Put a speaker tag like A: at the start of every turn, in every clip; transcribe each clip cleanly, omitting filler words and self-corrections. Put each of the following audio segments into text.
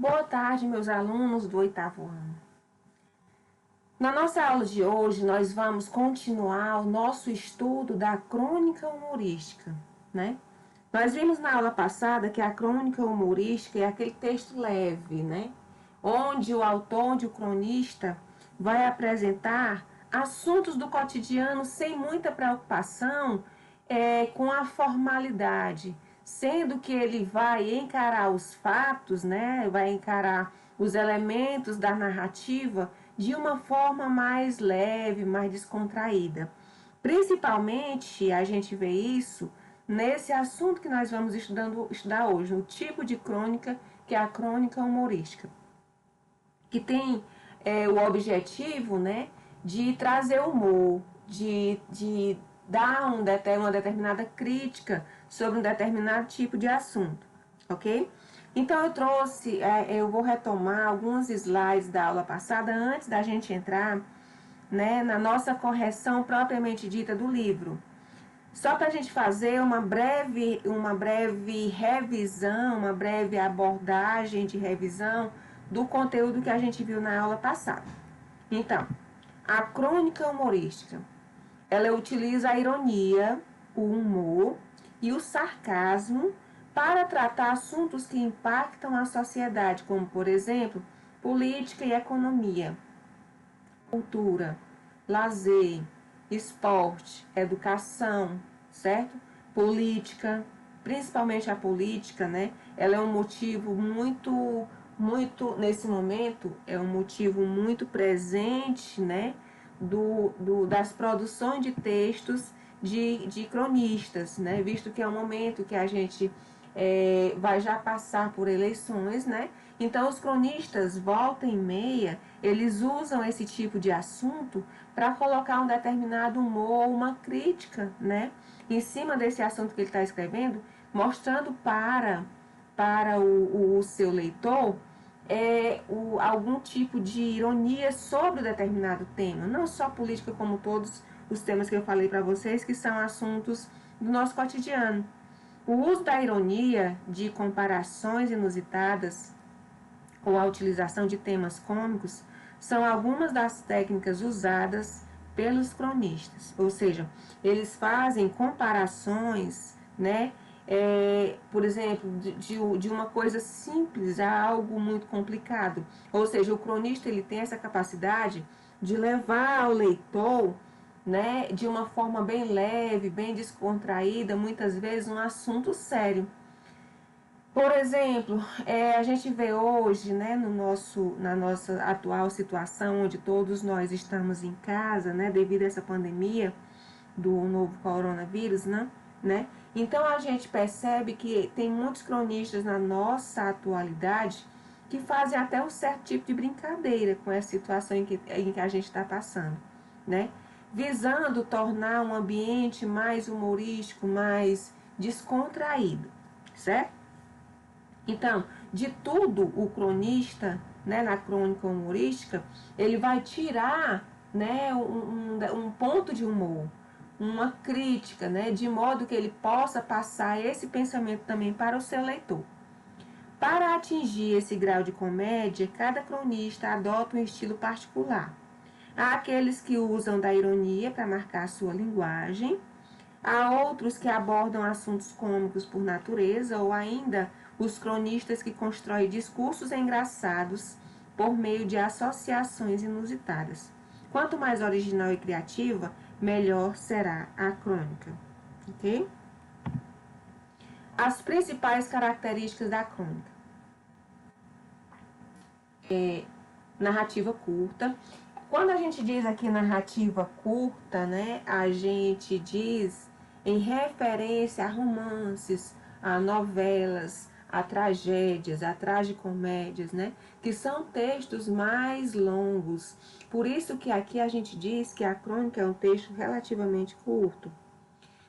A: Boa tarde, meus alunos do oitavo ano. Na nossa aula de hoje, nós vamos continuar o nosso estudo da crônica humorística, né? Nós vimos na aula passada que a crônica humorística é aquele texto leve, né? Onde o autor, onde o cronista vai apresentar assuntos do cotidiano sem muita preocupação com a formalidade, sendo que ele vai encarar os fatos, né? Vai encarar os elementos da narrativa de uma forma mais leve, mais descontraída. Principalmente a gente vê isso nesse assunto que nós vamos estudar hoje, o tipo de crônica, que é a crônica humorística, que tem o objetivo, né, de trazer humor, de dar uma determinada crítica sobre um determinado tipo de assunto, ok? Então eu vou retomar alguns slides da aula passada antes da gente entrar, né, na nossa correção propriamente dita do livro. Só para a gente fazer uma breve revisão, uma breve abordagem de revisão do conteúdo que a gente viu na aula passada. Então, a crônica humorística, ela utiliza a ironia, o humor e o sarcasmo para tratar assuntos que impactam a sociedade, como, por exemplo, política e economia, cultura, lazer, esporte, educação, certo? Política, principalmente a política, né? Ela é um motivo nesse momento, é um motivo muito presente, né? Das produções de textos de cronistas, né? Visto que é um momento que a gente vai já passar por eleições, né? Então, os cronistas, volta e meia, eles usam esse tipo de assunto para colocar um determinado humor, uma crítica, né? Em cima desse assunto que ele está escrevendo, mostrando para o seu leitor algum tipo de ironia sobre o determinado tema. Não só política, como todos os temas que eu falei para vocês, que são assuntos do nosso cotidiano. O uso da ironia, de comparações inusitadas ou a utilização de temas cômicos são algumas das técnicas usadas pelos cronistas. Ou seja, eles fazem comparações, né? Por exemplo, de uma coisa simples a algo muito complicado. Ou seja, o cronista ele tem essa capacidade de levar ao leitor, né, de uma forma bem leve, bem descontraída, muitas vezes um assunto sério. Por exemplo, a gente vê hoje, né, na nossa atual situação, onde todos nós estamos em casa, né, devido a essa pandemia do novo coronavírus, né? Então a gente percebe que tem muitos cronistas na nossa atualidade que fazem até um certo tipo de brincadeira com essa situação em que a gente está passando, né? Visando tornar um ambiente mais humorístico, mais descontraído, certo? Então, de tudo o cronista, né, na crônica humorística, ele vai tirar, né, um ponto de humor, uma crítica, né, de modo que ele possa passar esse pensamento também para o seu leitor. Para atingir esse grau de comédia, cada cronista adota um estilo particular. Há aqueles que usam da ironia para marcar sua linguagem, há outros que abordam assuntos cômicos por natureza, ou ainda os cronistas que constroem discursos engraçados por meio de associações inusitadas. Quanto mais original e criativa, melhor será a crônica. Ok? As principais características da crônica: narrativa curta. Quando a gente diz aqui narrativa curta, né, a gente diz em referência a romances, a novelas, a tragédias, a tragicomédias, né, que são textos mais longos. Por isso que aqui a gente diz que a crônica é um texto relativamente curto.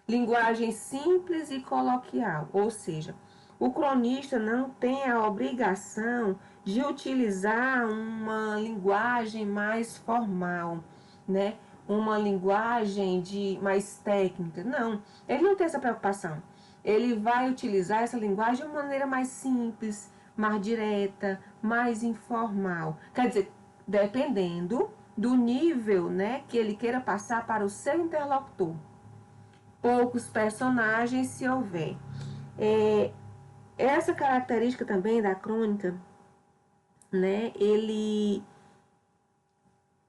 A: Linguagem simples e coloquial, ou seja, o cronista não tem a obrigação de utilizar uma linguagem mais formal, né? Uma linguagem mais técnica. Não, ele não tem essa preocupação. Ele vai utilizar essa linguagem de uma maneira mais simples, mais direta, mais informal. Quer dizer, dependendo do nível, né, que ele queira passar para o seu interlocutor. Poucos personagens, se houver. Essa característica também da crônica, né,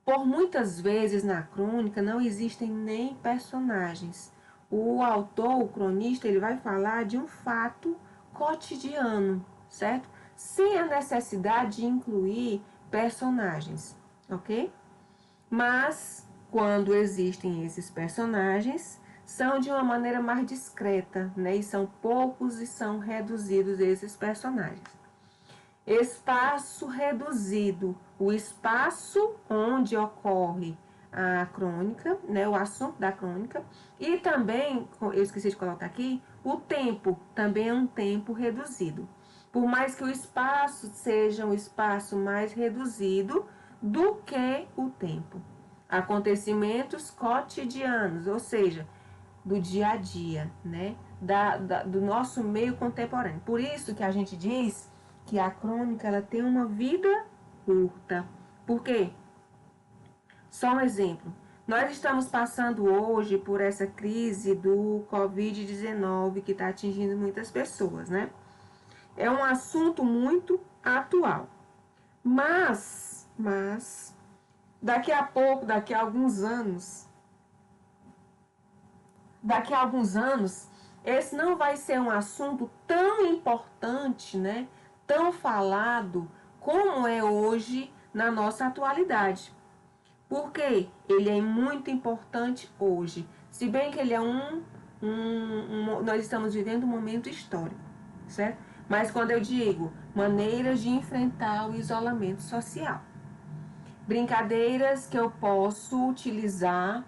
A: por muitas vezes na crônica não existem nem personagens. O autor, o cronista, ele vai falar de um fato cotidiano, certo? Sem a necessidade de incluir personagens, ok? Mas, quando existem esses personagens, são de uma maneira mais discreta, né? E são poucos e são reduzidos esses personagens. Espaço reduzido, o espaço onde ocorre a crônica, né, o assunto da crônica, e também, eu esqueci de colocar aqui, o tempo também é um tempo reduzido. Por mais que o espaço seja um espaço mais reduzido do que o tempo. Acontecimentos cotidianos, ou seja, do dia a dia, né, do nosso meio contemporâneo. Por isso que a gente diz que a crônica ela tem uma vida curta. Por quê? Só um exemplo. Nós estamos passando hoje por essa crise do Covid-19 que está atingindo muitas pessoas, né? É um assunto muito atual. Mas, daqui a pouco, daqui a alguns anos, esse não vai ser um assunto tão importante, né? Tão falado como é hoje na nossa atualidade. Porque ele é muito importante hoje. Se bem que ele é nós estamos vivendo um momento histórico, certo? Mas quando eu digo maneiras de enfrentar o isolamento social, brincadeiras que eu posso utilizar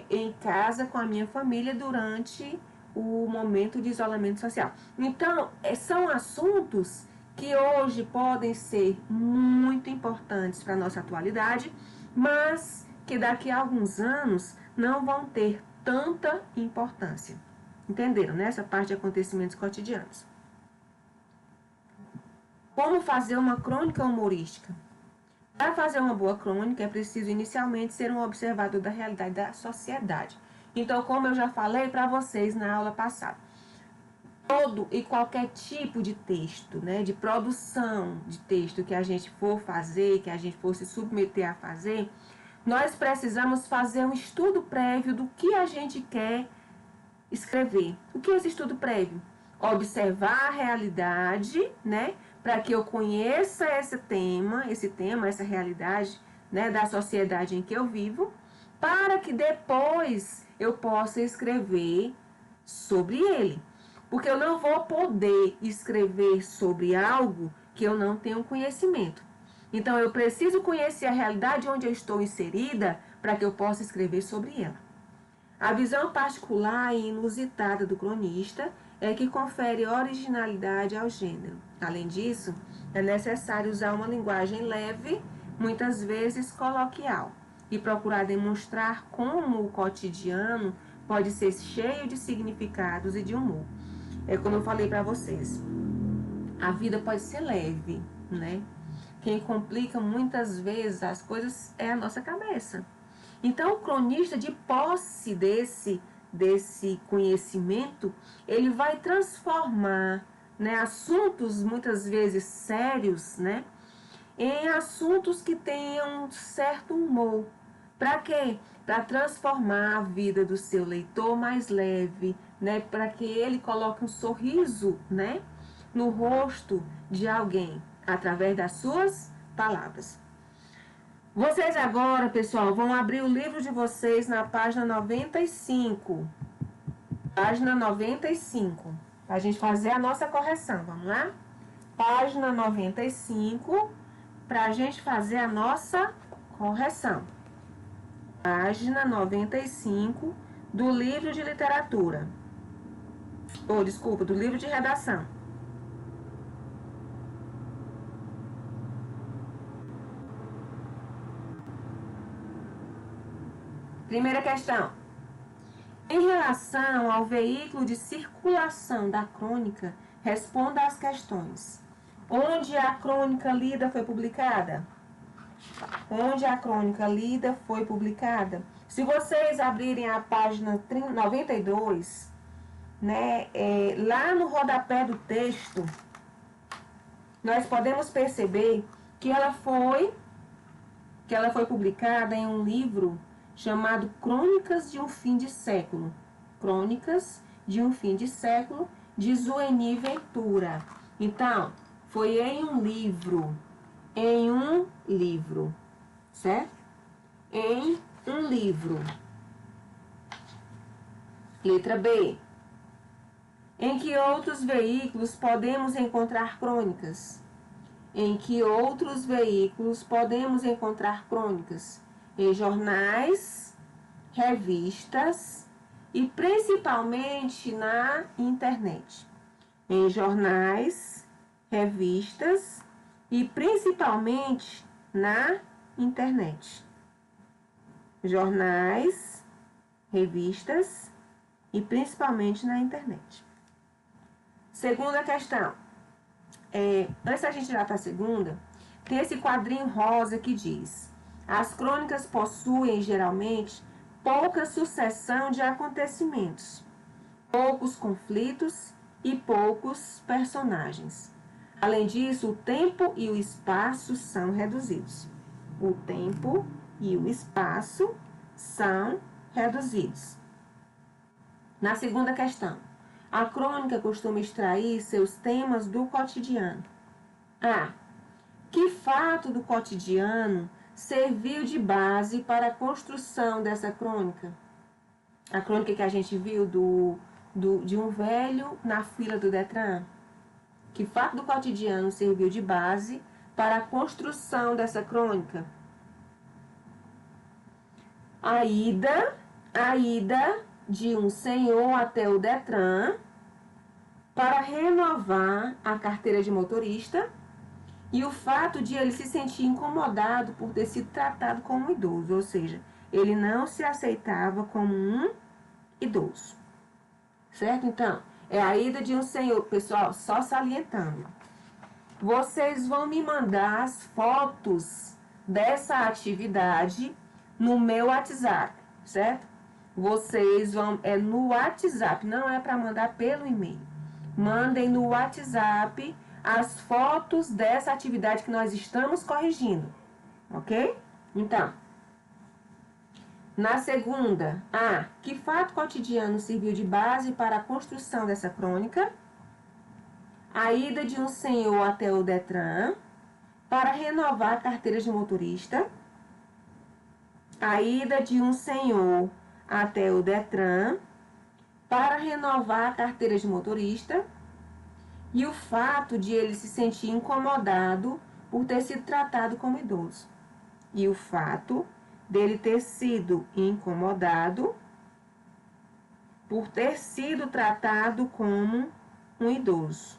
A: em casa com a minha família durante o momento de isolamento social. Então, são assuntos que hoje podem ser muito importantes para a nossa atualidade, mas que daqui a alguns anos não vão ter tanta importância. Entenderam, né? Essa parte de acontecimentos cotidianos. Como fazer uma crônica humorística? Para fazer uma boa crônica, é preciso inicialmente ser um observador da realidade da sociedade. Então, como eu já falei para vocês na aula passada, todo e qualquer tipo de texto, né, de produção de texto que a gente for fazer, que a gente for se submeter a fazer, nós precisamos fazer um estudo prévio do que a gente quer escrever. O que é esse estudo prévio? Observar a realidade, né, para que eu conheça essa realidade, né, da sociedade em que eu vivo, para que depois eu possa escrever sobre ele. Porque eu não vou poder escrever sobre algo que eu não tenho conhecimento. Então, eu preciso conhecer a realidade onde eu estou inserida para que eu possa escrever sobre ela. A visão particular e inusitada do cronista é que confere originalidade ao gênero. Além disso, é necessário usar uma linguagem leve, muitas vezes coloquial, e procurar demonstrar como o cotidiano pode ser cheio de significados e de humor. É como eu falei para vocês, a vida pode ser leve, né? Quem complica muitas vezes as coisas é a nossa cabeça. Então, o cronista, de posse desse conhecimento, ele vai transformar, né, assuntos muitas vezes sérios, né, em assuntos que tenham um certo humor. Para quê? Para transformar a vida do seu leitor mais leve, né, para que ele coloque um sorriso, né, no rosto de alguém, através das suas palavras. Vocês agora, pessoal, vão abrir o livro de vocês na página 95. Página 95. Para a gente fazer a nossa correção. Vamos lá? Página 95. Para a gente fazer a nossa correção. Página 95 do livro de literatura. Do livro de redação. Primeira questão. Em relação ao veículo de circulação da crônica, responda às questões. Onde a crônica lida foi publicada? Onde a crônica lida foi publicada? Se vocês abrirem a página 92, né, lá no rodapé do texto, nós podemos perceber que ela foi publicada em um livro chamado Crônicas de um Fim de Século. Crônicas de um Fim de Século, de Zueni Ventura. Então, foi em um livro, certo? Em um livro. Letra B. Em que outros veículos podemos encontrar crônicas? Em que outros veículos podemos encontrar crônicas? Em jornais, revistas e principalmente na internet. Em jornais, revistas e principalmente na internet. Jornais, revistas e principalmente na internet. Segunda questão. Antes da gente ir para a segunda, tem esse quadrinho rosa que diz: as crônicas possuem geralmente pouca sucessão de acontecimentos, poucos conflitos e poucos personagens. Além disso, o tempo e o espaço são reduzidos. O tempo e o espaço são reduzidos. Na segunda questão, a crônica costuma extrair seus temas do cotidiano. A. Que fato do cotidiano serviu de base para a construção dessa crônica? A crônica que a gente viu de um velho na fila do Detran. Que fato do cotidiano serviu de base para a construção dessa crônica? A ida de um senhor até o Detran para renovar a carteira de motorista e o fato de ele se sentir incomodado por ter sido tratado como um idoso, ou seja, ele não se aceitava como um idoso. Certo? Então, é a ida de um senhor. Pessoal, só salientando. Vocês vão me mandar as fotos dessa atividade no meu WhatsApp, certo? Vocês vão, no WhatsApp, não é para mandar pelo e-mail. Mandem no WhatsApp as fotos dessa atividade que nós estamos corrigindo, ok? Então, na segunda, que fato cotidiano serviu de base para a construção dessa crônica? A ida de um senhor até o Detran para renovar a carteira de motorista. A ida de um senhor até o Detran para renovar a carteira de motorista. E o fato de ele se sentir incomodado por ter sido tratado como idoso. E o fato dele ter sido incomodado por ter sido tratado como um idoso.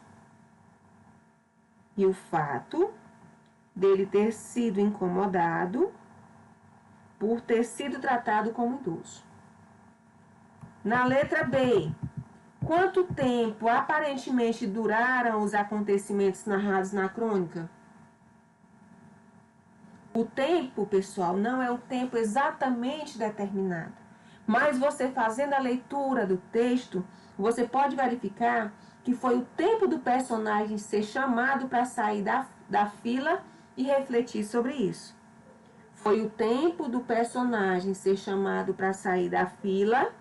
A: E o fato dele ter sido incomodado por ter sido tratado como idoso. Na letra B, quanto tempo aparentemente duraram os acontecimentos narrados na crônica? O tempo, pessoal, não é o tempo exatamente determinado. Mas você fazendo a leitura do texto, você pode verificar que foi o tempo do personagem ser chamado para sair da fila e refletir sobre isso. Foi o tempo do personagem ser chamado para sair da fila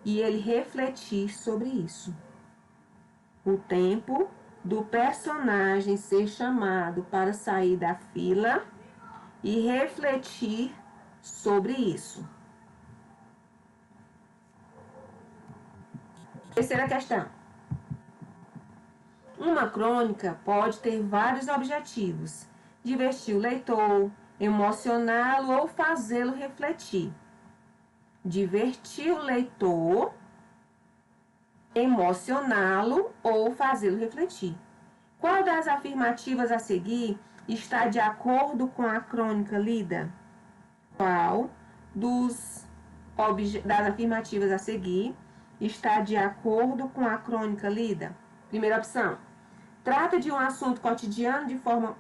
A: e ele refletir sobre isso. O tempo do personagem ser chamado para sair da fila e refletir sobre isso. Terceira questão. Uma crônica pode ter vários objetivos: divertir o leitor, emocioná-lo ou fazê-lo refletir. Divertir o leitor, emocioná-lo ou fazê-lo refletir. Qual das afirmativas a seguir está de acordo com a crônica lida? Qual das afirmativas a seguir está de acordo com a crônica lida? Primeira opção. Trata de um assunto cotidiano de forma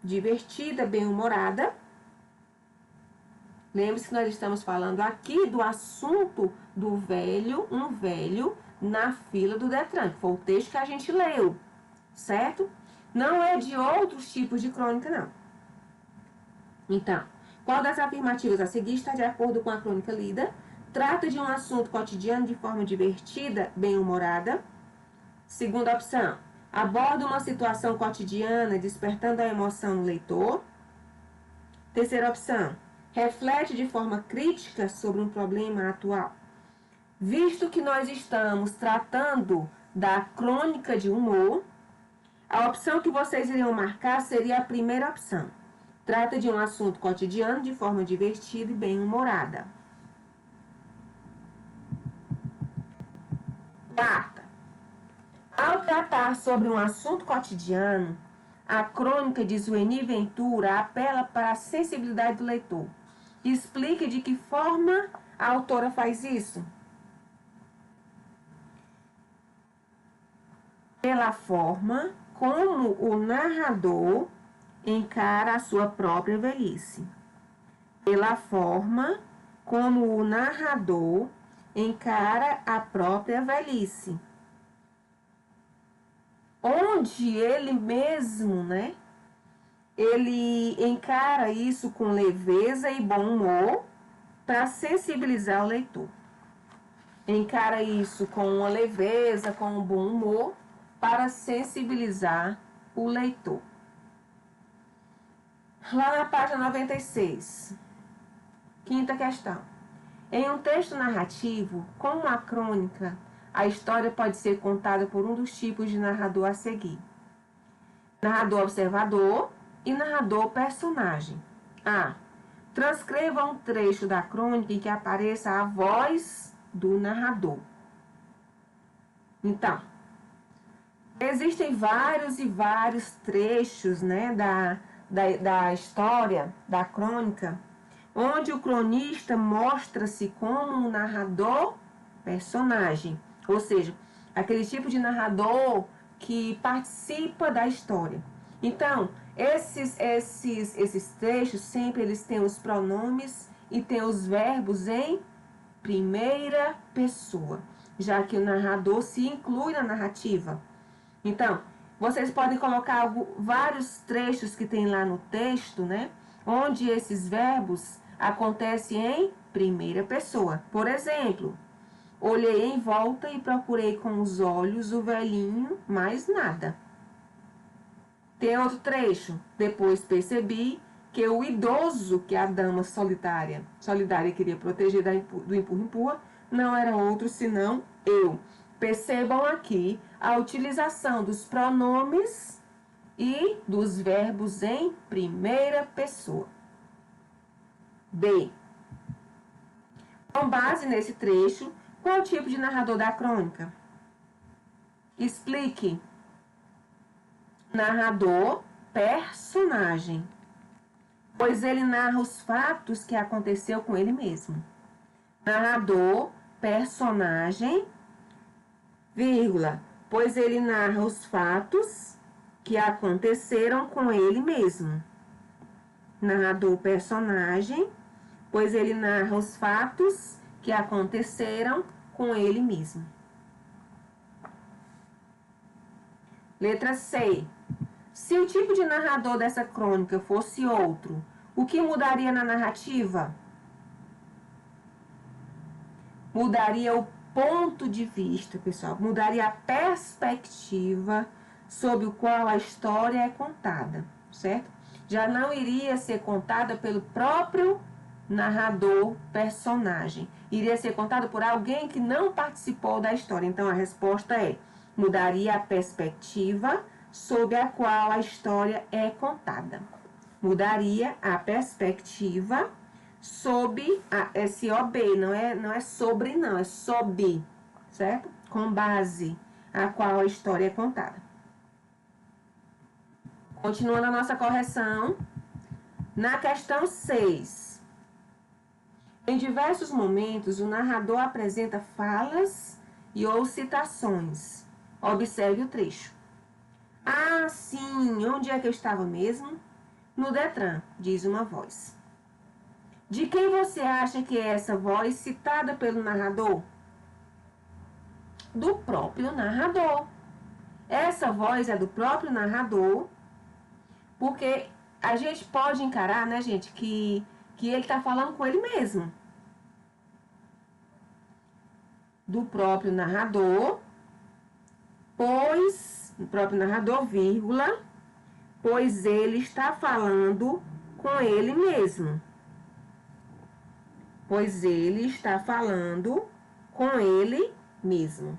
A: divertida, bem-humorada. Lembre-se que nós estamos falando aqui do assunto do velho, um velho na fila do Detran, que foi o texto que a gente leu, certo? Não é de outros tipos de crônica, não. Então, qual das afirmativas a seguir está de acordo com a crônica lida? Trata de um assunto cotidiano de forma divertida, bem-humorada. Segunda opção, aborda uma situação cotidiana, despertando a emoção no leitor. Terceira opção, reflete de forma crítica sobre um problema atual. Visto que nós estamos tratando da crônica de humor, a opção que vocês iriam marcar seria a primeira opção. Trata de um assunto cotidiano de forma divertida e bem-humorada. Quarta, ao tratar sobre um assunto cotidiano, a crônica de Zueni Ventura apela para a sensibilidade do leitor. Explique de que forma a autora faz isso. Pela forma como o narrador encara a sua própria velhice. Pela forma como o narrador encara a própria velhice. Onde ele mesmo, né? Ele encara isso com leveza e bom humor para sensibilizar o leitor. Encara isso com uma leveza, com um bom humor para sensibilizar o leitor. Lá na página 96, quinta questão. Em um texto narrativo, como a crônica, a história pode ser contada por um dos tipos de narrador a seguir: narrador observador e narrador personagem. A. Transcreva um trecho da crônica em que apareça a voz do narrador. Então, existem vários e vários trechos, né, da história, da crônica, onde o cronista mostra-se como um narrador personagem, ou seja, aquele tipo de narrador que participa da história. Então, esses trechos sempre eles têm os pronomes e têm os verbos em primeira pessoa, já que o narrador se inclui na narrativa. Então, vocês podem colocar vários trechos que tem lá no texto, né? Onde esses verbos acontecem em primeira pessoa. Por exemplo, olhei em volta e procurei com os olhos o velhinho, mais nada. Tem outro trecho. Depois percebi que o idoso que a dama solidária queria proteger do empurra-empurra, não era outro senão eu. Percebam aqui a utilização dos pronomes e dos verbos em primeira pessoa. B. Com base nesse trecho, qual é o tipo de narrador da crônica? Explique. Narrador, personagem, pois ele narra os fatos que aconteceu com ele mesmo. Narrador, personagem, vírgula, pois ele narra os fatos que aconteceram com ele mesmo. Narrador, personagem, pois ele narra os fatos que aconteceram com ele mesmo. Letra C. Se o tipo de narrador dessa crônica fosse outro, o que mudaria na narrativa? Mudaria o ponto de vista, pessoal. Mudaria a perspectiva sob o qual a história é contada, certo? Já não iria ser contada pelo próprio narrador, personagem. Iria ser contada por alguém que não participou da história. Então, a resposta é: mudaria a perspectiva sob a qual a história é contada. Mudaria a perspectiva sob a SOB, não é sobre não, é sob, certo? Com base a qual a história é contada. Continuando a nossa correção, na questão 6. Em diversos momentos, o narrador apresenta falas e ou citações. Observe o trecho. Ah, sim, onde é que eu estava mesmo? No Detran, diz uma voz. De quem você acha que é essa voz citada pelo narrador? Do próprio narrador. Essa voz é do próprio narrador, porque a gente pode encarar, né, gente, que ele está falando com ele mesmo. Do próprio narrador, pois, o próprio narrador, vírgula, pois ele está falando com ele mesmo. Pois ele está falando com ele mesmo.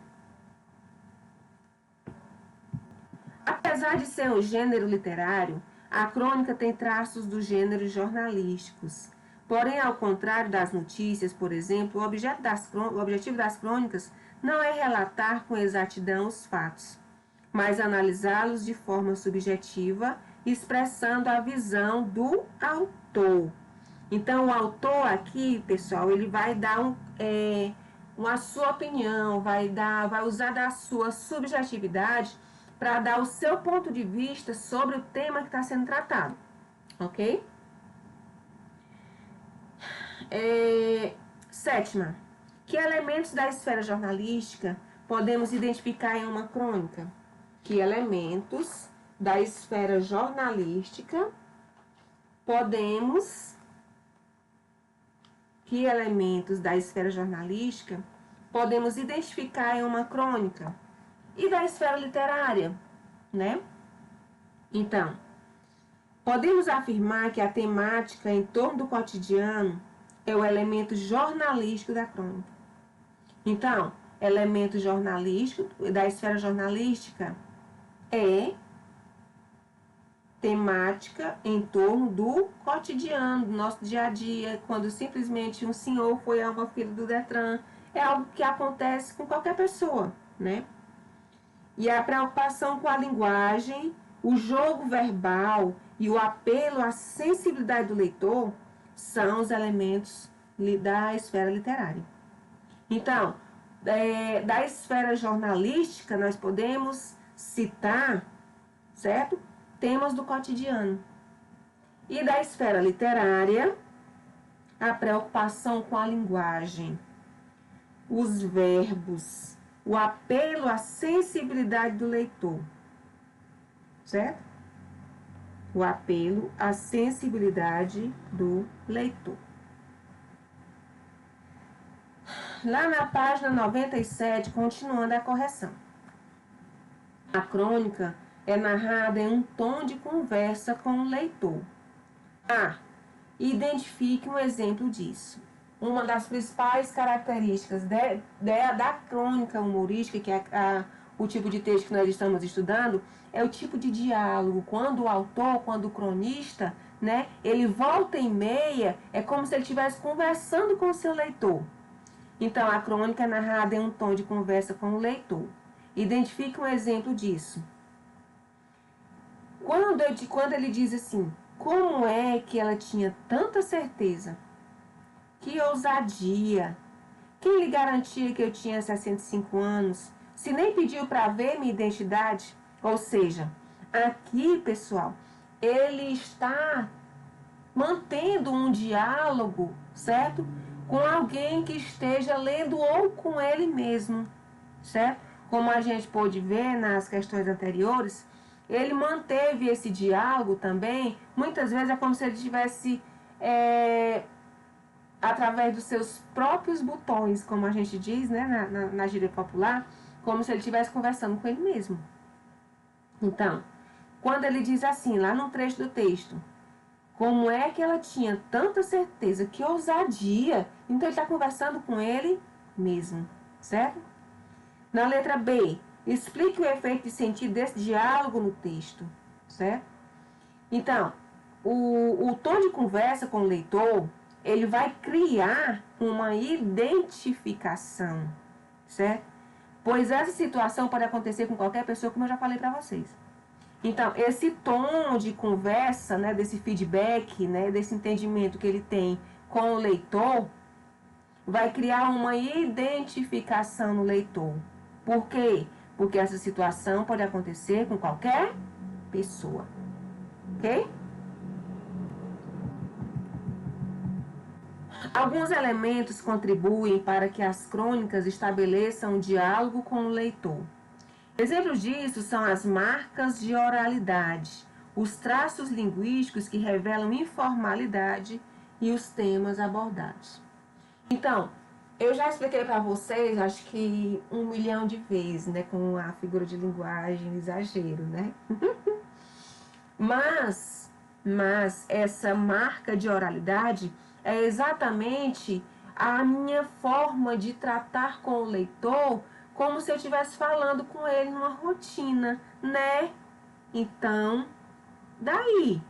A: Apesar de ser um gênero literário, a crônica tem traços dos gêneros jornalísticos. Porém, ao contrário das notícias, por exemplo, o objetivo das crônicas não é relatar com exatidão os fatos, mas analisá-los de forma subjetiva, expressando a visão do autor. Então, o autor aqui, pessoal, ele vai dar uma sua opinião, vai usar da sua subjetividade para dar o seu ponto de vista sobre o tema que está sendo tratado, ok? Sétima, que elementos da esfera jornalística podemos identificar em uma crônica? Que elementos da esfera jornalística que elementos da esfera jornalística podemos identificar em uma crônica? E da esfera literária, né? Então, podemos afirmar que a temática em torno do cotidiano é o elemento jornalístico da crônica. Então, elemento jornalístico da esfera jornalística é temática em torno do cotidiano, do nosso dia a dia, quando simplesmente um senhor foi a uma fila do Detran, é algo que acontece com qualquer pessoa, né? E a preocupação com a linguagem, o jogo verbal e o apelo à sensibilidade do leitor são os elementos da esfera literária. Então, da esfera jornalística, nós podemos citar, certo? Temas do cotidiano. E da esfera literária, a preocupação com a linguagem, os verbos, o apelo à sensibilidade do leitor, certo? O apelo à sensibilidade do leitor. Lá na página 97, continuando a correção. A crônica é narrada em um tom de conversa com o leitor. Identifique um exemplo disso. Uma das principais características da crônica humorística, que é o tipo de texto que nós estamos estudando, é o tipo de diálogo. Quando o autor, quando o cronista, né, ele volta e meia, é como se ele estivesse conversando com o seu leitor. Então, a crônica é narrada em um tom de conversa com o leitor. Identifique um exemplo disso. Quando ele diz assim, como é que ela tinha tanta certeza? Que ousadia! Quem lhe garantia que eu tinha 65 anos? Se nem pediu para ver minha identidade? Ou seja, aqui, pessoal, ele está mantendo um diálogo, certo? Com alguém que esteja lendo ou com ele mesmo, certo? Como a gente pôde ver nas questões anteriores, ele manteve esse diálogo também. Muitas vezes é como se ele estivesse através dos seus próprios botões, como a gente diz, né, na gíria popular, como se ele estivesse conversando com ele mesmo. Então, quando ele diz assim, lá no trecho do texto, como é que ela tinha tanta certeza, que ousadia, então ele está conversando com ele mesmo, certo? Na letra B, explique o efeito de sentido desse diálogo no texto, certo? Então, o tom de conversa com o leitor, ele vai criar uma identificação, certo? Pois essa situação pode acontecer com qualquer pessoa, como eu já falei para vocês. Então, esse tom de conversa, né, desse feedback, né, desse entendimento que ele tem com o leitor, vai criar uma identificação no leitor. Por quê? porque essa situação pode acontecer com qualquer pessoa, ok? Alguns elementos contribuem para que as crônicas estabeleçam um diálogo com o leitor. Exemplos disso são as marcas de oralidade, os traços linguísticos que revelam informalidade e os temas abordados. Então, eu já expliquei para vocês, acho que 1 milhão de vezes, né, com a figura de linguagem, exagero, né? Mas essa marca de oralidade é exatamente a minha forma de tratar com o leitor como se eu estivesse falando com ele numa rotina, né? Então, daí,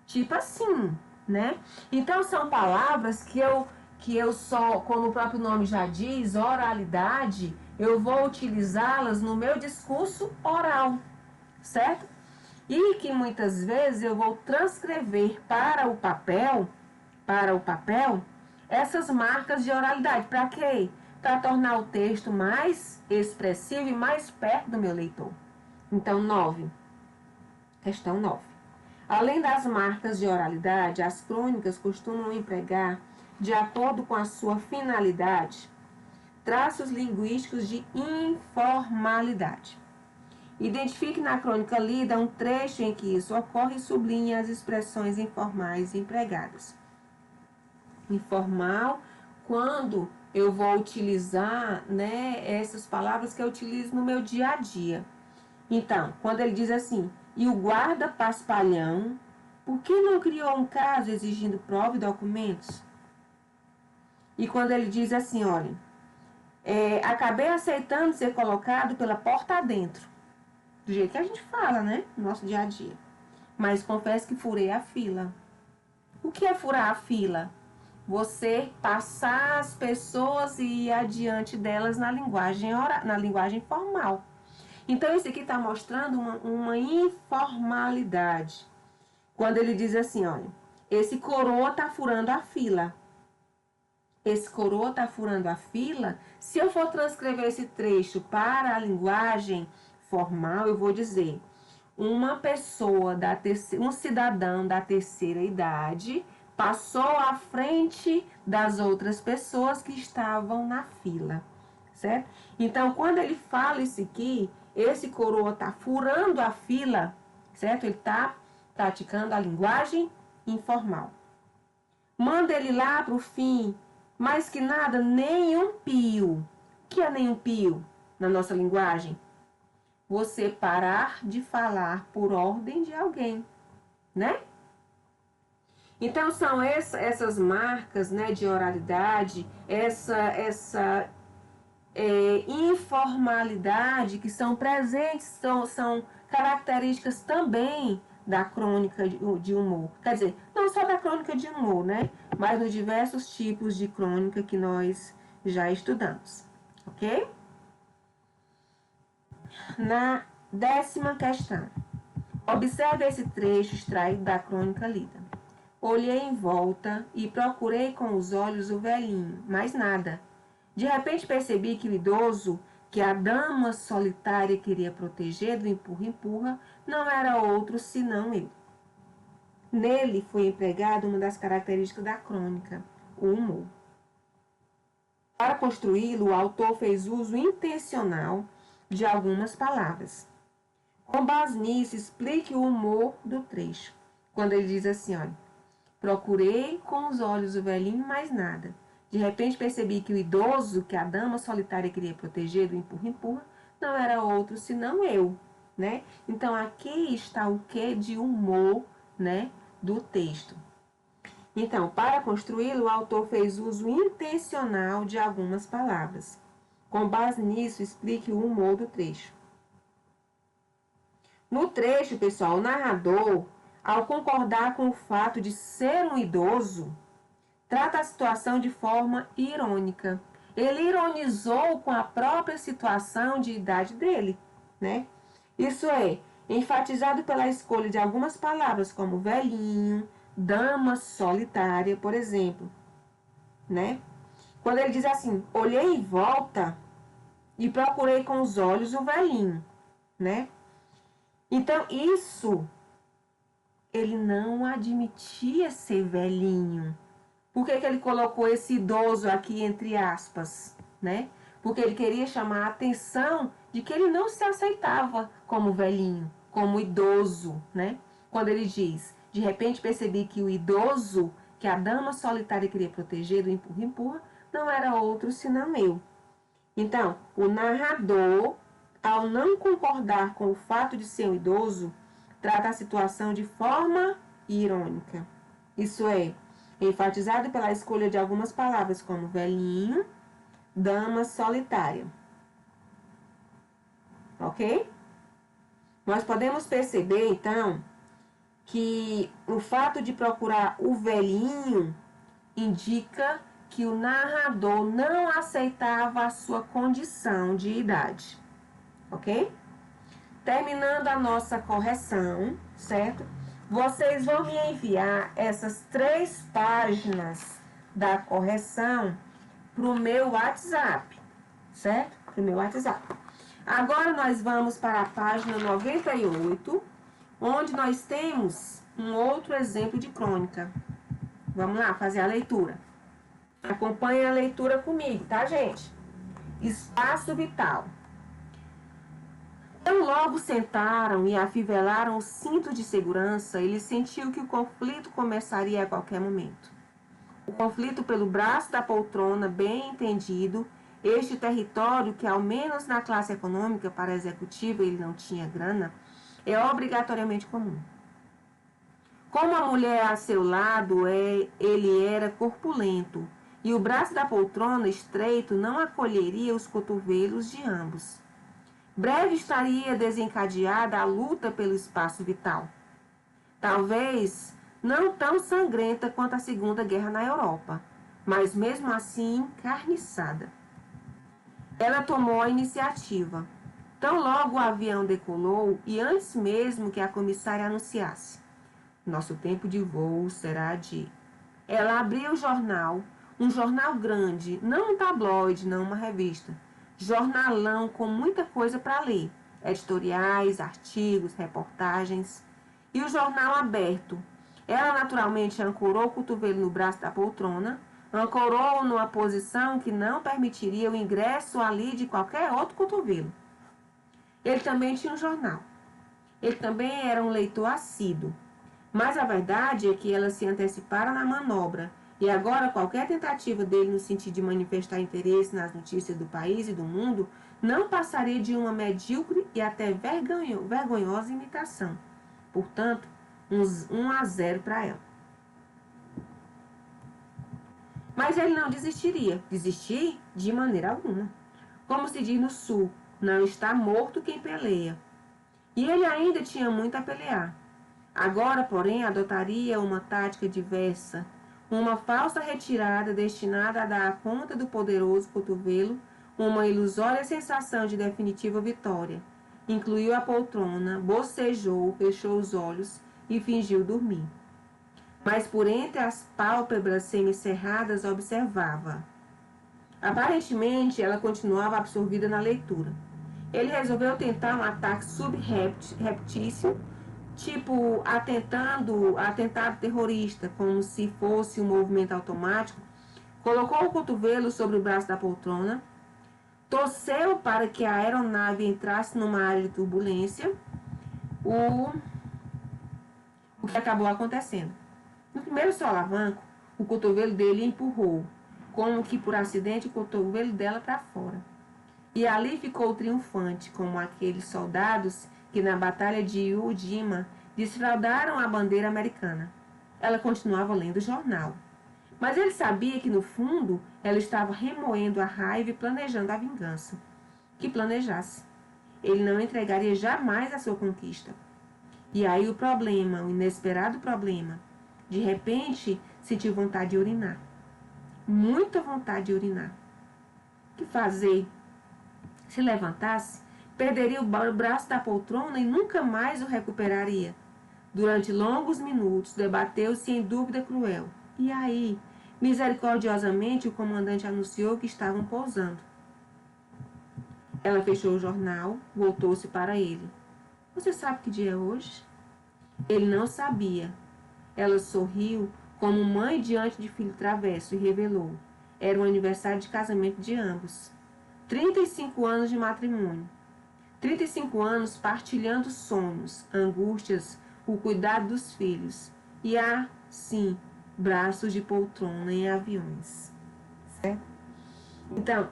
A: tipo assim, né? Então, são palavras que eu só, como o próprio nome já diz, oralidade, eu vou utilizá-las no meu discurso oral, certo? E que muitas vezes eu vou transcrever para o papel, essas marcas de oralidade. Para quê? Para tornar o texto mais expressivo e mais perto do meu leitor. Então, 9. Questão 9. Além das marcas de oralidade, as crônicas costumam empregar, de acordo com a sua finalidade, traços linguísticos de informalidade. Identifique na crônica lida um trecho em que isso ocorre e sublinhe as expressões informais empregadas. Informal, quando eu vou utilizar, né, essas palavras que eu utilizo no meu dia a dia. Então, quando ele diz assim, e o guarda paspalhão, por que não criou um caso exigindo prova e documentos? E quando ele diz assim, olha, acabei aceitando ser colocado pela porta adentro, do jeito que a gente fala, né, no nosso dia a dia. Mas confesso que furei a fila. O que é furar a fila? Você passar as pessoas e ir adiante delas na linguagem formal. Então, isso aqui está mostrando uma informalidade. Quando ele diz assim, olha, esse coroa está furando a fila. Esse coroa está furando a fila. Se eu for transcrever esse trecho para a linguagem formal, eu vou dizer, uma pessoa, um cidadão da terceira idade passou à frente das outras pessoas que estavam na fila, certo? Então, quando ele fala isso aqui, esse coroa está furando a fila, certo? Ele está praticando a linguagem informal. Manda ele lá para o fim, mais que nada, nenhum pio. O que é nenhum pio na nossa linguagem? Você parar de falar por ordem de alguém, né? Então, são essas marcas, né, de oralidade, essa informalidade que são presentes, são características também da crônica de humor. Quer dizer, não só da crônica de humor, né, mas dos diversos tipos de crônica que nós já estudamos, ok? Na 10ª questão, observe esse trecho extraído da crônica lida. Olhei em volta e procurei com os olhos o velhinho, mais nada. De repente percebi que o idoso, que a dama solitária queria proteger do empurra-empurra, não era outro senão eu. Nele foi empregada uma das características da crônica, o humor. Para construí-lo, o autor fez uso intencional de algumas palavras. Com base nisso, explique o humor do trecho. Quando ele diz assim, olha, procurei com os olhos o velhinho, mais nada. De repente percebi que o idoso, que a dama solitária queria proteger do empurra-empurra, não era outro senão eu, né? Então, aqui está o que de humor, né, do texto. Então, para construí-lo, o autor fez uso intencional de algumas palavras. Com base nisso, explique o humor do trecho. No trecho, pessoal, o narrador, ao concordar com o fato de ser um idoso, trata a situação de forma irônica. Ele ironizou com a própria situação de idade dele, né? Isso é, enfatizado pela escolha de algumas palavras como velhinho, dama solitária, por exemplo, né? Quando ele diz assim, olhei em volta, e procurei com os olhos o velhinho, né? Então, isso, ele não admitia ser velhinho. Por que ele colocou esse idoso aqui entre aspas, né? Porque ele queria chamar a atenção de que ele não se aceitava como velhinho, como idoso, né? Quando ele diz, de repente percebi que o idoso que a dama solitária queria proteger do empurra-empurra não era outro senão eu. Então, o narrador, ao não concordar com o fato de ser um idoso, trata a situação de forma irônica. Isso é, enfatizado pela escolha de algumas palavras como velhinho, dama solitária. Ok? Nós podemos perceber, então, que o fato de procurar o velhinho indica que o narrador não aceitava a sua condição de idade. Ok? Terminando a nossa correção, certo? Vocês vão me enviar essas 3 páginas da correção para o meu WhatsApp, certo? Para o meu WhatsApp. Agora nós vamos para a página 98, onde nós temos um outro exemplo de crônica. Vamos lá fazer a leitura. Acompanhe a leitura comigo, tá, gente? Espaço vital. Tão logo sentaram e afivelaram o cinto de segurança, ele sentiu que o conflito começaria a qualquer momento. O conflito pelo braço da poltrona, bem entendido, este território que, ao menos na classe econômica, para a executiva ele não tinha grana, é obrigatoriamente comum. Como a mulher a seu lado, ele era corpulento, e o braço da poltrona estreito não acolheria os cotovelos de ambos. Breve estaria desencadeada a luta pelo espaço vital. Talvez não tão sangrenta quanto a Segunda Guerra na Europa, mas mesmo assim encarniçada. Ela tomou a iniciativa. Tão logo o avião decolou e antes mesmo que a comissária anunciasse: nosso tempo de voo será de... Ela abriu o jornal, um jornal grande, não um tabloide, não uma revista. Jornalão com muita coisa para ler, editoriais, artigos, reportagens. E o jornal aberto. Ela naturalmente ancorou o cotovelo no braço da poltrona, ancorou-o numa posição que não permitiria o ingresso ali de qualquer outro cotovelo. Ele também tinha um jornal. Ele também era um leitor assíduo. Mas a verdade é que ela se antecipara na manobra, e agora qualquer tentativa dele no sentido de manifestar interesse nas notícias do país e do mundo não passaria de uma medíocre e até vergonhosa imitação. Portanto, 1-0 para ela. Mas ele não desistiria. Desistir de maneira alguma. Como se diz no sul, não está morto quem peleia. E ele ainda tinha muito a pelear. Agora, porém, adotaria uma tática diversa, uma falsa retirada destinada a dar conta do poderoso cotovelo uma ilusória sensação de definitiva vitória. Incluiu a poltrona, bocejou, fechou os olhos e fingiu dormir. Mas por entre as pálpebras semicerradas observava. Aparentemente, ela continuava absorvida na leitura. Ele resolveu tentar um ataque subreptício, tipo atentado terrorista, como se fosse um movimento automático. Colocou o cotovelo sobre o braço da poltrona, torceu para que a aeronave entrasse numa área de turbulência, o que acabou acontecendo. No primeiro solavanco, o cotovelo dele empurrou, como que por acidente, o cotovelo dela para fora. E ali ficou triunfante, como aqueles soldados que na batalha de Iwo Jima desfraldaram a bandeira americana. Ela continuava lendo o jornal. Mas ele sabia que, no fundo, ela estava remoendo a raiva e planejando a vingança. Que planejasse. Ele não entregaria jamais a sua conquista. E aí o problema, o inesperado problema. De repente, sentiu vontade de urinar. Muita vontade de urinar. O que fazer? Se levantasse, perderia o braço da poltrona e nunca mais o recuperaria. Durante longos minutos, debateu-se em dúvida cruel. E aí, misericordiosamente, o comandante anunciou que estavam pousando. Ela fechou o jornal, voltou-se para ele. Você sabe que dia é hoje? Ele não sabia. Ela sorriu como mãe diante de filho travesso e revelou. Era o aniversário de casamento de ambos. 35 anos de matrimônio. 35 anos partilhando sonhos, angústias, o cuidado dos filhos. E sim, braços de poltrona em aviões. Certo? Então,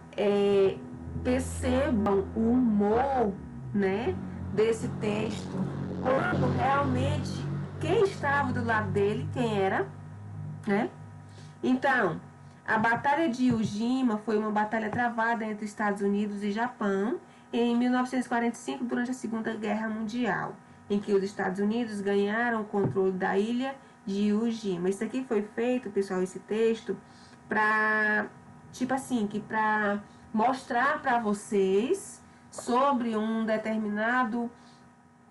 A: percebam o humor, né, desse texto. Quando realmente quem estava do lado dele, quem era, né? Então, a Batalha de Iwo Jima foi uma batalha travada entre Estados Unidos e Japão em 1945, durante a Segunda Guerra Mundial, em que os Estados Unidos ganharam o controle da ilha de Iwo Jima. Isso aqui foi feito, pessoal, esse texto, para, tipo assim, que para mostrar para vocês sobre um determinado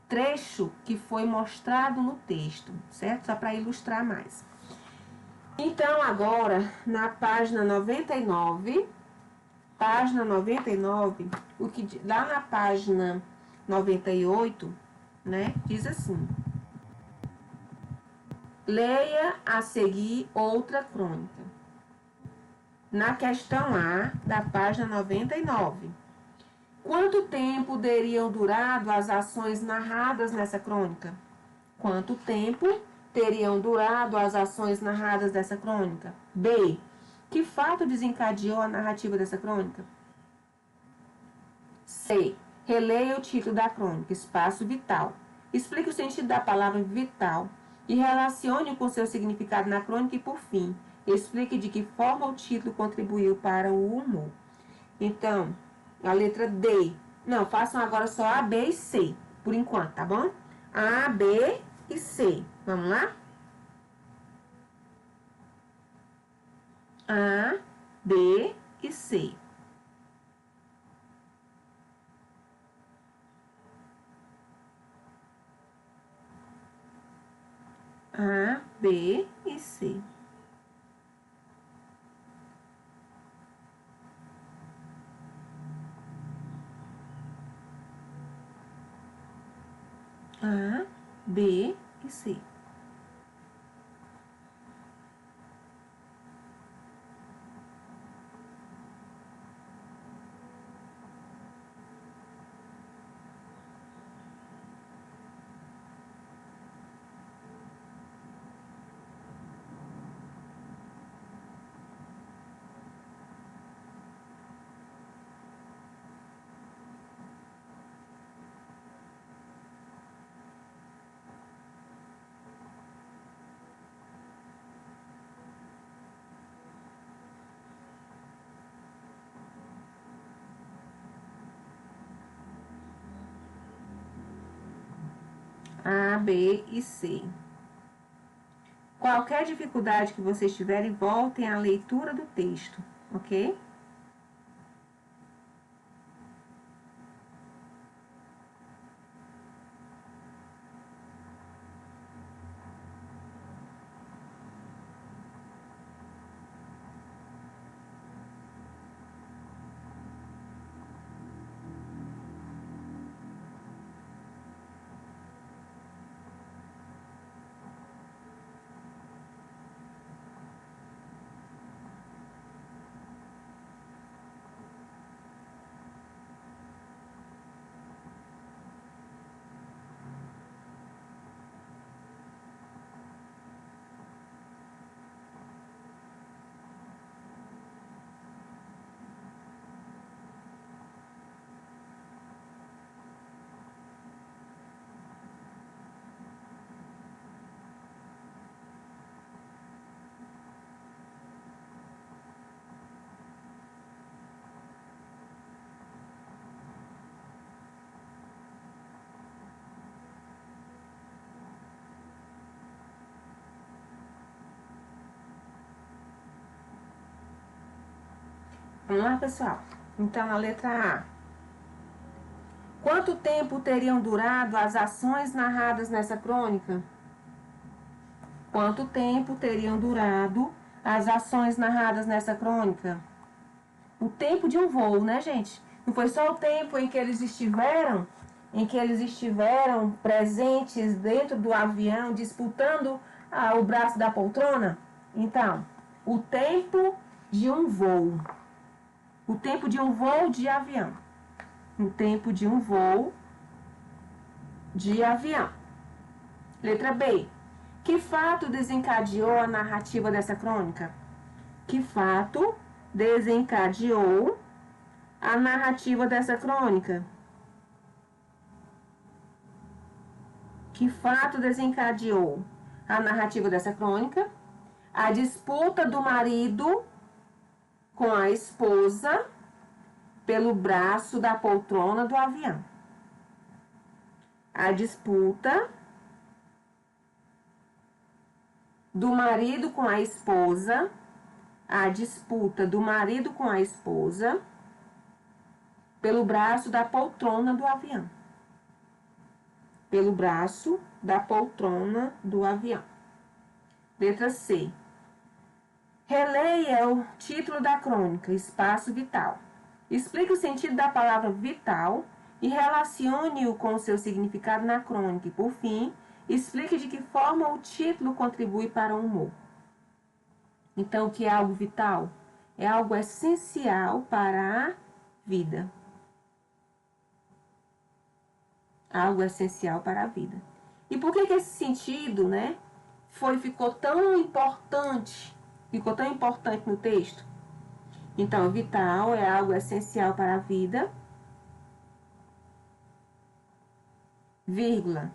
A: trecho que foi mostrado no texto, certo? Só para ilustrar mais. Então, agora, na página 99, o que lá na página 98, né, diz assim: leia a seguir outra crônica. Na questão A da página 99. Quanto tempo teriam durado as ações narradas nessa crônica? Quanto tempo teriam durado as ações narradas dessa crônica? B. Que fato desencadeou a narrativa dessa crônica? C. Releia o título da crônica, Espaço Vital. Explique o sentido da palavra vital e relacione-o com seu significado na crônica e, por fim, explique de que forma o título contribuiu para o humor. Então, a letra D. Não, façam agora só A, B e C, por enquanto, tá bom? A, B e C. Vamos lá? A, B e C. A, B e C. A, B e C. A, B e C. Qualquer dificuldade que vocês tiverem, voltem à leitura do texto, ok? Vamos lá, pessoal? Então, a letra A. Quanto tempo teriam durado as ações narradas nessa crônica? Quanto tempo teriam durado as ações narradas nessa crônica? O tempo de um voo, né, gente? Não foi só o tempo em que eles estiveram presentes dentro do avião, disputando o braço da poltrona? Então, o tempo de um voo. O tempo de um voo de avião. O tempo de um voo de avião. Letra B. Que fato desencadeou a narrativa dessa crônica? Que fato desencadeou a narrativa dessa crônica? Que fato desencadeou a narrativa dessa crônica? A disputa do marido com a esposa pelo braço da poltrona do avião. A disputa do marido com a esposa. A disputa do marido com a esposa pelo braço da poltrona do avião. Pelo braço da poltrona do avião. Letra C. Releia o título da crônica, Espaço Vital. Explique o sentido da palavra vital e relacione-o com o seu significado na crônica. E, por fim, explique de que forma o título contribui para o humor. Então, o que é algo vital? É algo essencial para a vida. Algo essencial para a vida. E por que esse sentido, né, ficou tão importante? Ficou tão importante no texto? Então, vital é algo essencial para a vida, vírgula,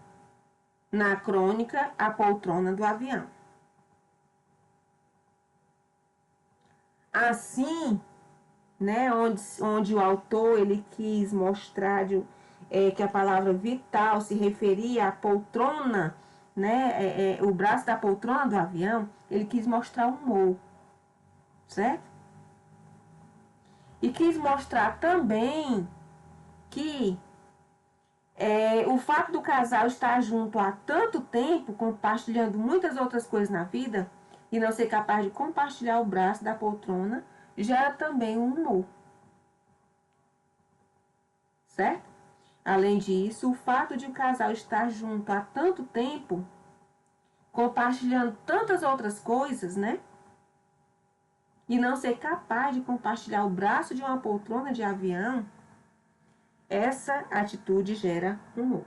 A: na crônica, a poltrona do avião. Assim, né, onde o autor ele quis mostrar que a palavra vital se referia à poltrona, né, o braço da poltrona do avião, ele quis mostrar o humor, certo? E quis mostrar também que o fato do casal estar junto há tanto tempo, compartilhando muitas outras coisas na vida, e não ser capaz de compartilhar o braço da poltrona, gera também um humor. Certo? Além disso, o fato de o casal estar junto há tanto tempo, compartilhando tantas outras coisas, né? E não ser capaz de compartilhar o braço de uma poltrona de avião, essa atitude gera humor.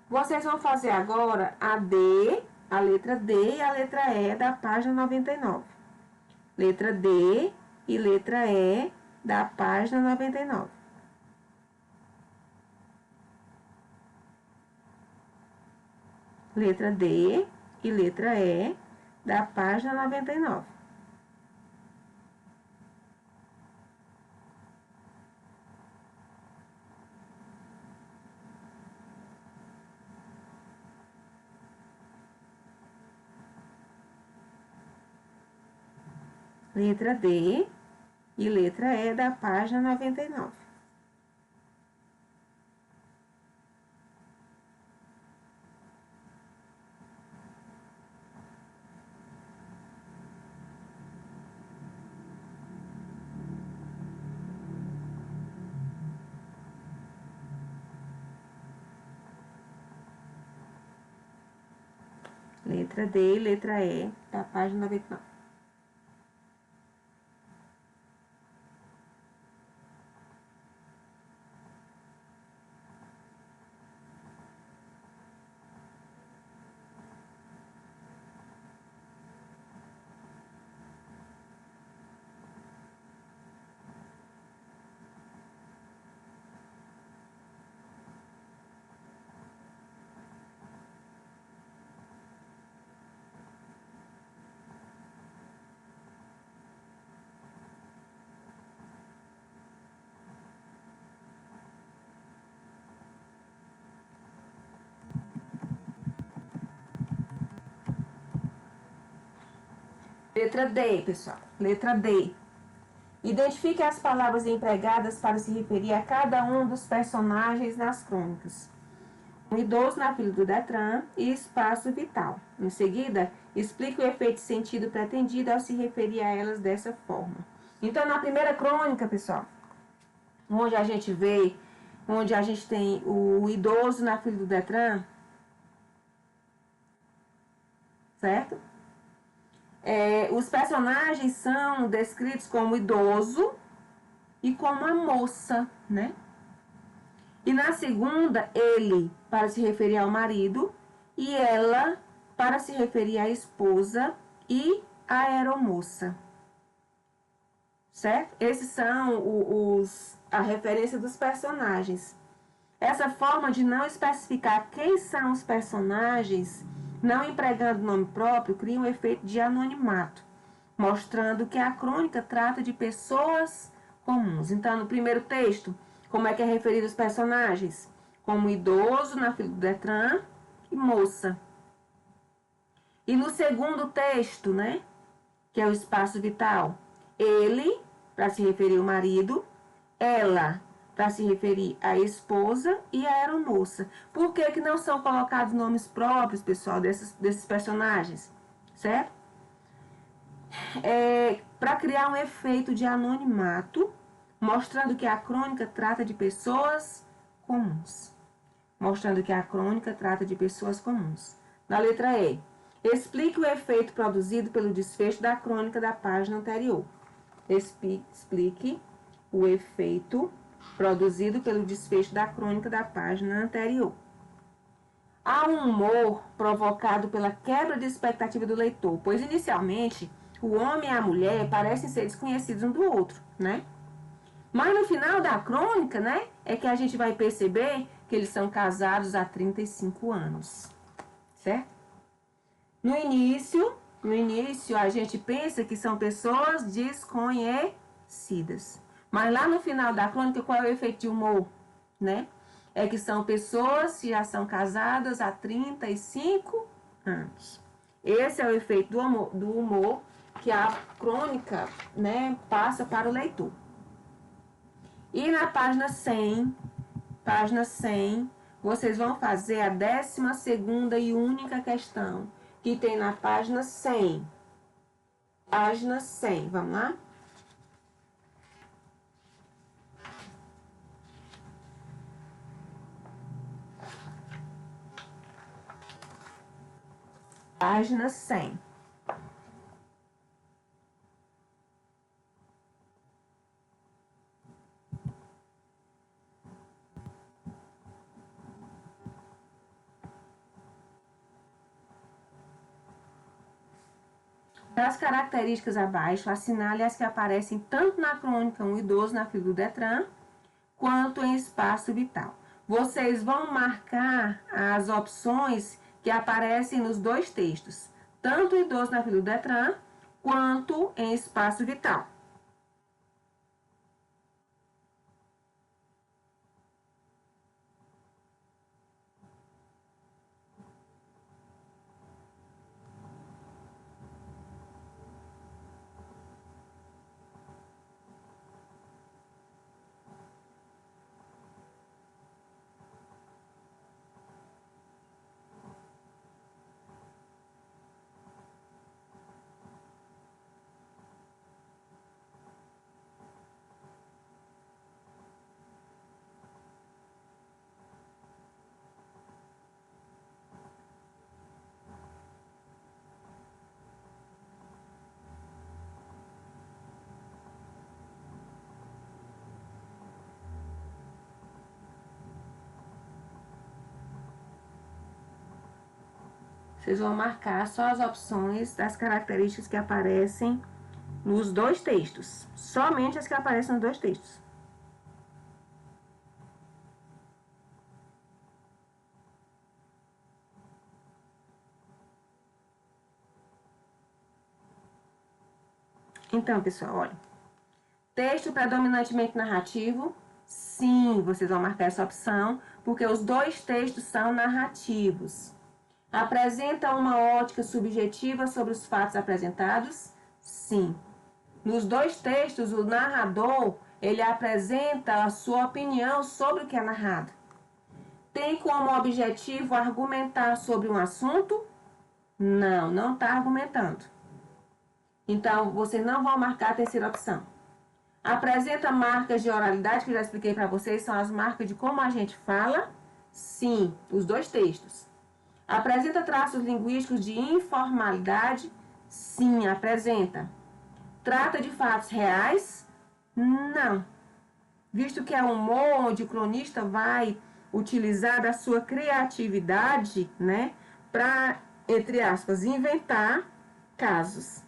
A: Vocês vão fazer agora a letra D e a letra E da página 99. Letra D e letra E da página 99. Letra D e letra E da página 99. Letra D e letra E da página 99. Letra D e letra E da página 99. Letra D, pessoal. Letra D. Identifique as palavras empregadas para se referir a cada um dos personagens nas crônicas. Um idoso na fila do Detran e espaço vital. Em seguida, explique o efeito de sentido pretendido ao se referir a elas dessa forma. Então, na primeira crônica, pessoal, onde a gente vê, onde a gente tem o idoso na fila do Detran, certo? Os personagens são descritos como idoso e como a moça, né? E na segunda, ele para se referir ao marido e ela para se referir à esposa e à aeromoça. Certo? Esses são a referência dos personagens. Essa forma de não especificar quem são os personagens, não empregando nome próprio, cria um efeito de anonimato, mostrando que a crônica trata de pessoas comuns. Então, no primeiro texto, como é que é referido os personagens? Como idoso na fila do Detran e moça. E no segundo texto, né, que é o espaço vital, ele, para se referir ao marido, ela, para se referir à esposa e à aeromoça. Por que não são colocados nomes próprios, pessoal, desses personagens? Certo? Para criar um efeito de anonimato, mostrando que a crônica trata de pessoas comuns. Mostrando que a crônica trata de pessoas comuns. Na letra E, explique o efeito produzido pelo desfecho da crônica da página anterior. Explique o efeito produzido pelo desfecho da crônica da página anterior. Há um humor provocado pela quebra de expectativa do leitor, pois inicialmente o homem e a mulher parecem ser desconhecidos um do outro, né? Mas no final da crônica, né, é que a gente vai perceber que eles são casados há 35 anos, certo? No início a gente pensa que são pessoas desconhecidas. Mas lá no final da crônica, qual é o efeito de humor, né? É que são pessoas que já são casadas há 35 anos. Esse é o efeito do humor que a crônica, né, passa para o leitor. E na página 100, vocês vão fazer a 12ª e única questão que tem na página 100. Página 100, vamos lá? Página 100. Das características abaixo, assinale as que aparecem tanto na crônica Um Idoso na Fila do Detran, quanto em espaço vital. Vocês vão marcar as opções que aparecem nos dois textos, tanto o idoso na fila do Detran, quanto em espaço vital. Vocês vão marcar só as opções das características que aparecem nos dois textos. Somente as que aparecem nos dois textos. Então, pessoal, olha. Texto predominantemente narrativo. Sim, vocês vão marcar essa opção, porque os dois textos são narrativos. Apresenta uma ótica subjetiva sobre os fatos apresentados? Sim. Nos dois textos, o narrador, ele apresenta a sua opinião sobre o que é narrado. Tem como objetivo argumentar sobre um assunto? Não, não está argumentando. Então, vocês não vão marcar a terceira opção. Apresenta marcas de oralidade, que eu já expliquei para vocês, são as marcas de como a gente fala? Sim, os dois textos. Apresenta traços linguísticos de informalidade? Sim, apresenta. Trata de fatos reais? Não. Visto que é um humor onde o cronista vai utilizar da sua criatividade, né, para, entre aspas, inventar casos.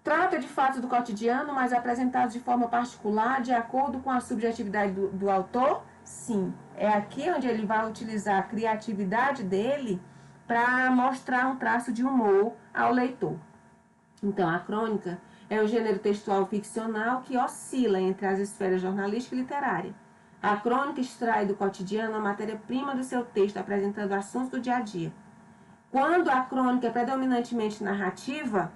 A: Trata de fatos do cotidiano, mas apresentados de forma particular, de acordo com a subjetividade do autor? Sim. É aqui onde ele vai utilizar a criatividade dele para mostrar um traço de humor ao leitor. Então, a crônica é um gênero textual ficcional que oscila entre as esferas jornalística e literária. A crônica extrai do cotidiano a matéria-prima do seu texto, apresentando assuntos do dia a dia. Quando a crônica é predominantemente narrativa,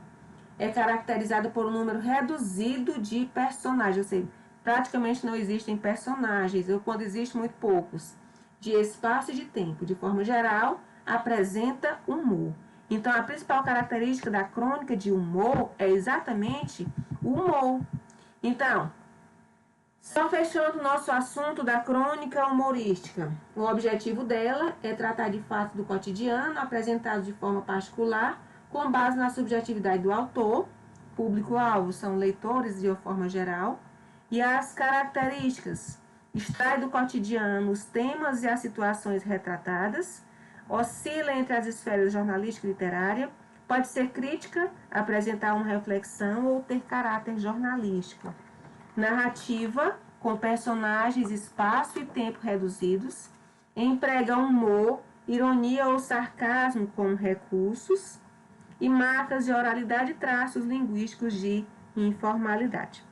A: é caracterizada por um número reduzido de personagens, ou seja, praticamente não existem personagens, ou quando existem, muito poucos, de espaço e de tempo. De forma geral, apresenta humor. Então, a principal característica da crônica de humor é exatamente o humor. Então, só fechando o nosso assunto da crônica humorística. O objetivo dela é tratar de fatos do cotidiano, apresentados de forma particular, com base na subjetividade do autor. Público-alvo são leitores de uma forma geral. E as características: extrai do cotidiano os temas e as situações retratadas, oscila entre as esferas jornalística e literária, pode ser crítica, apresentar uma reflexão ou ter caráter jornalístico. Narrativa, com personagens, espaço e tempo reduzidos, emprega humor, ironia ou sarcasmo como recursos, e marcas de oralidade e traços linguísticos de informalidade.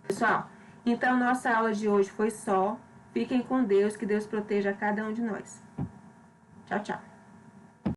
A: Pessoal, então nossa aula de hoje foi só. Fiquem com Deus, que Deus proteja cada um de nós. Tchau, tchau.